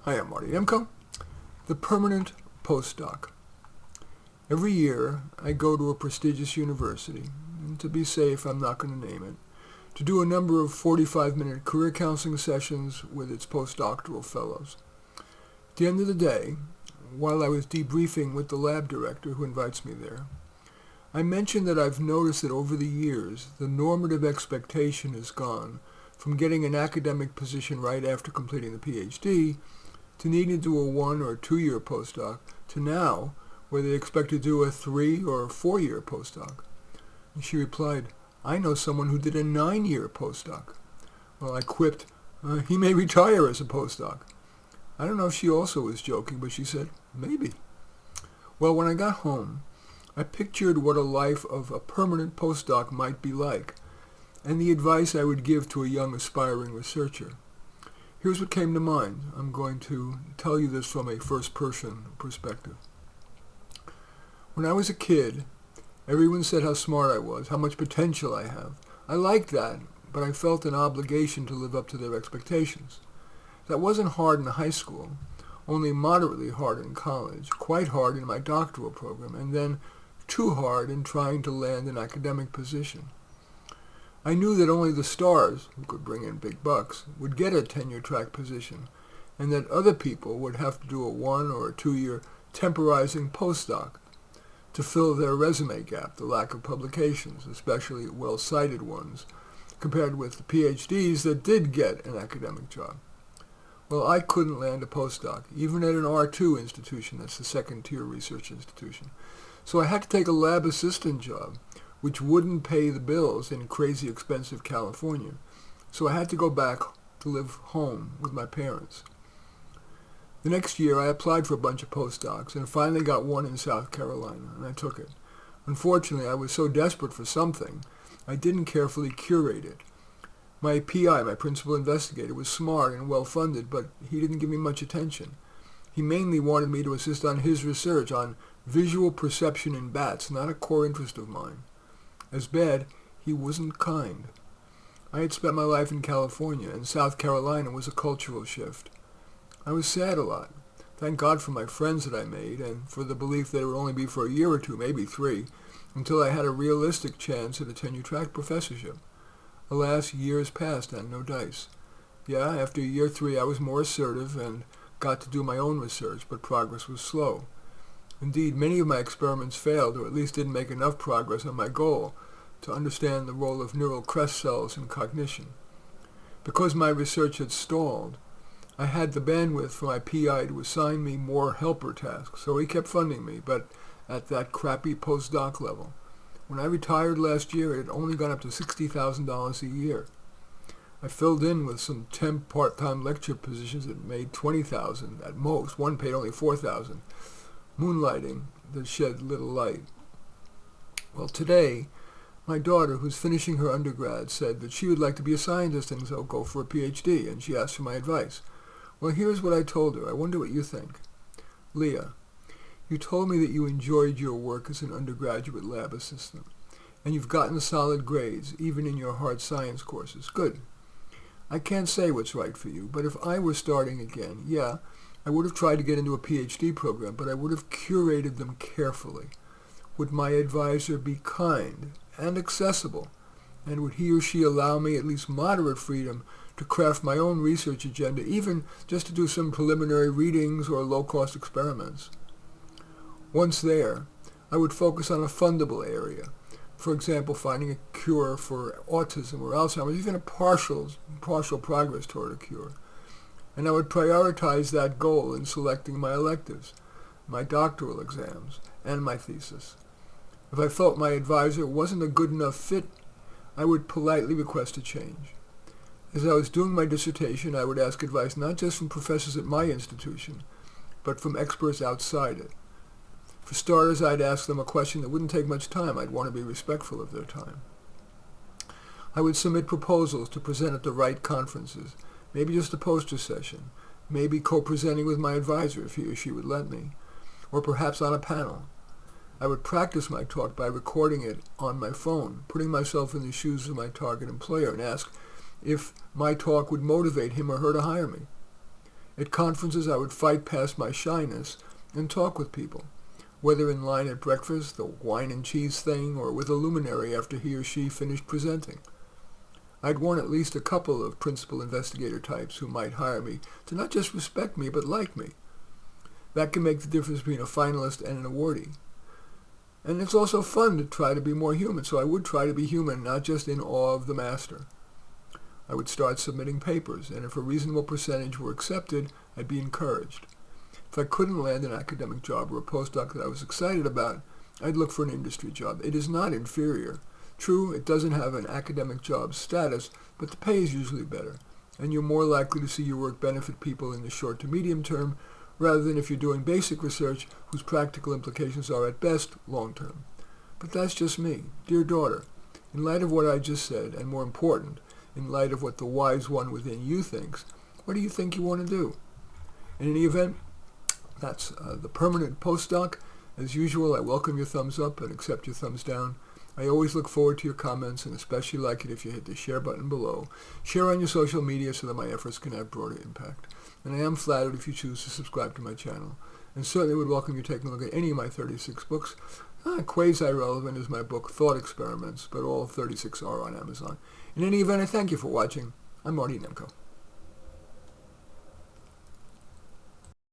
Hi, I'm Marty Demko, the Permanent Postdoc. Every year, I go to a prestigious university, and to be safe, I'm not going to name it, to do a number of 45-minute career counseling sessions with its postdoctoral fellows. At the end of the day, while I was debriefing with the lab director who invites me there, I mentioned that I've noticed that over the years, the normative expectation has gone from getting an academic position right after completing the PhD to needing to do a 1 or 2 year postdoc, to now, where they expect to do a 3 or 4 year postdoc. And she replied, I know someone who did a 9-year postdoc. Well, I quipped, he may retire as a postdoc. I don't know if she also was joking, but she said, maybe. Well, when I got home, I pictured what a life of a permanent postdoc might be like, and the advice I would give to a young aspiring researcher. Here's what came to mind. I'm going to tell you this from a first-person perspective. When I was a kid, everyone said how smart I was, how much potential I have. I liked that, but I felt an obligation to live up to their expectations. That wasn't hard in high school, only moderately hard in college, quite hard in my doctoral program, and then too hard in trying to land an academic position. I knew that only the stars, who could bring in big bucks, would get a tenure-track position, and that other people would have to do a 1 or 2 year temporizing postdoc to fill their resume gap, the lack of publications, especially well-cited ones, compared with the PhDs that did get an academic job. Well, I couldn't land a postdoc, even at an R2 institution, that's the second-tier research institution. So I had to take a lab assistant job, which wouldn't pay the bills in crazy expensive California. So I had to go back to live home with my parents. The next year, I applied for a bunch of postdocs and finally got one in South Carolina, and I took it. Unfortunately, I was so desperate for something, I didn't carefully curate it. My PI, my principal investigator, was smart and well-funded, but he didn't give me much attention. He mainly wanted me to assist on his research on visual perception in bats, not a core interest of mine. As bad, he wasn't kind. I had spent my life in California, and South Carolina was a cultural shift. I was sad a lot. Thank God for my friends that I made, and for the belief that it would only be for a year or 2, maybe 3, until I had a realistic chance at a tenure-track professorship. Alas, years passed and no dice. Yeah, after year 3 I was more assertive and got to do my own research, but progress was slow. Indeed, many of my experiments failed, or at least didn't make enough progress on my goal to understand the role of neural crest cells in cognition. Because my research had stalled, I had the bandwidth for my PI to assign me more helper tasks, so he kept funding me, but at that crappy postdoc level. When I retired last year, it had only gone up to $60,000 a year. I filled in with some temp part-time lecture positions that made $20,000 at most. One paid only $4,000. Moonlighting that shed little light. Well, today, my daughter, who's finishing her undergrad, said that she would like to be a scientist and so go for a PhD, and she asked for my advice. Well, here's what I told her. I wonder what you think. Leah, you told me that you enjoyed your work as an undergraduate lab assistant, and you've gotten solid grades, even in your hard science courses. Good. I can't say what's right for you, but if I were starting again, yeah, I would have tried to get into a PhD program, but I would have curated them carefully. Would my advisor be kind and accessible? And would he or she allow me at least moderate freedom to craft my own research agenda, even just to do some preliminary readings or low-cost experiments? Once there, I would focus on a fundable area. For example, finding a cure for autism or Alzheimer's, even a partial progress toward a cure. And I would prioritize that goal in selecting my electives, my doctoral exams, and my thesis. If I felt my advisor wasn't a good enough fit, I would politely request a change. As I was doing my dissertation, I would ask advice not just from professors at my institution, but from experts outside it. For starters, I'd ask them a question that wouldn't take much time. I'd want to be respectful of their time. I would submit proposals to present at the right conferences, maybe just a poster session, maybe co-presenting with my advisor if he or she would let me, or perhaps on a panel. I would practice my talk by recording it on my phone, putting myself in the shoes of my target employer, and ask if my talk would motivate him or her to hire me. At conferences, I would fight past my shyness and talk with people, whether in line at breakfast, the wine and cheese thing, or with a luminary after he or she finished presenting. I'd warn at least a couple of principal investigator types who might hire me to not just respect me, but like me. That can make the difference between a finalist and an awardee. And it's also fun to try to be more human, so I would try to be human, not just in awe of the master. I would start submitting papers, and if a reasonable percentage were accepted, I'd be encouraged. If I couldn't land an academic job or a postdoc that I was excited about, I'd look for an industry job. It is not inferior. True, it doesn't have an academic job status, but the pay is usually better, and you're more likely to see your work benefit people in the short to medium term, rather than if you're doing basic research whose practical implications are at best long-term. But that's just me. Dear daughter, in light of what I just said, and more important, in light of what the wise one within you thinks, what do you think you want to do? In any event, that's the Permanent Postdoc. As usual, I welcome your thumbs up and accept your thumbs down. I always look forward to your comments, and especially like it if you hit the share button below. Share on your social media so that my efforts can have broader impact. And I am flattered if you choose to subscribe to my channel. And certainly would welcome you taking a look at any of my 36 books. Quasi-relevant is my book, Thought Experiments, but all 36 are on Amazon. In any event, I thank you for watching. I'm Marty Nemko.